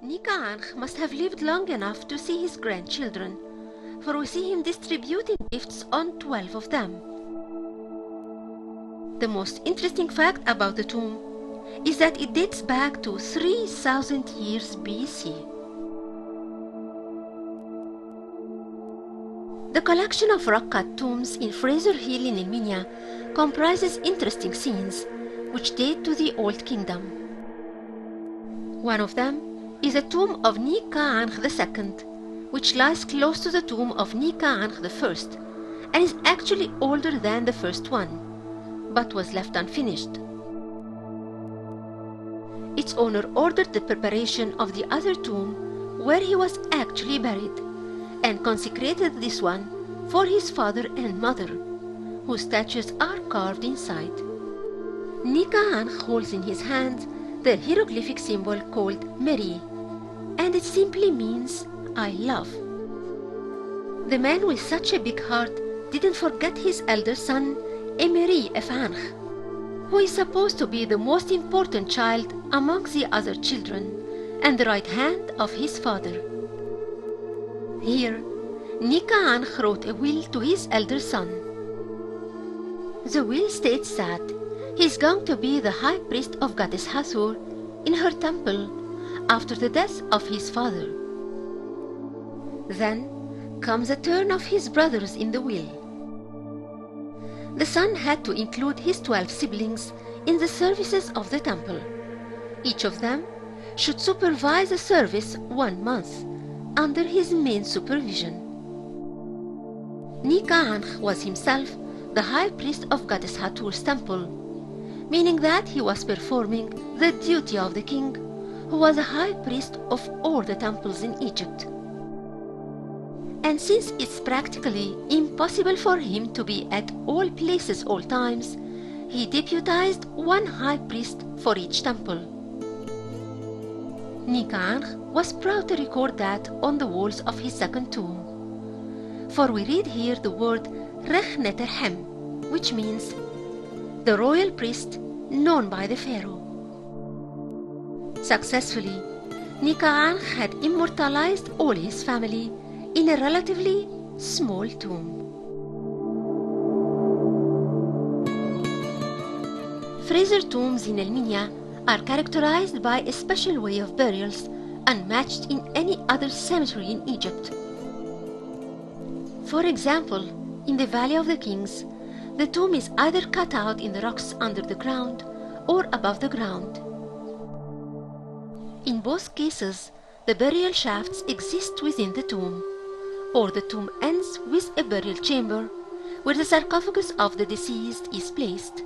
Nika must have lived long enough to see his grandchildren, for we see him distributing gifts on 12 of them. The most interesting fact about the tomb is that it dates back to 3000 years BC. The collection of rock-cut tombs in Fraser Hill in Elminia comprises interesting scenes which date to the Old Kingdom. One of them is the tomb of Nika II, which lies close to the tomb of Nika I and is actually older than the first one, but was left unfinished. Its owner ordered the preparation of the other tomb where he was actually buried, and consecrated this one for his father and mother, whose statues are carved inside. Nika holds in his hand the hieroglyphic symbol called Meri, and it simply means I love. The man with such a big heart didn't forget his elder son, Emery Efanch, who is supposed to be the most important child among the other children and the right hand of his father. Here, Nika wrote a will to his elder son. The will states that he is going to be the high priest of goddess Hathor in her temple after the death of his father. Then comes the turn of his brothers in the will. The son had to include his 12 siblings in the services of the temple. Each of them should supervise the service 1 month under his main supervision. Nika was himself the high priest of goddess Hathor's temple, meaning that he was performing the duty of the king, who was a high priest of all the temples in Egypt. And since it's practically impossible for him to be at all places all times, he deputized one high priest for each temple. Nika was proud to record that on the walls of his second tomb, for we read here the word Rech Neterhem, which means the royal priest known by the pharaoh. Successfully, Nika had immortalized all his family in a relatively small tomb. Fraser tombs in Elminia are characterized by a special way of burials unmatched in any other cemetery in Egypt. For example, in the Valley of the Kings, the tomb is either cut out in the rocks under the ground or above the ground. In both cases, the burial shafts exist within the tomb, or the tomb ends with a burial chamber where the sarcophagus of the deceased is placed.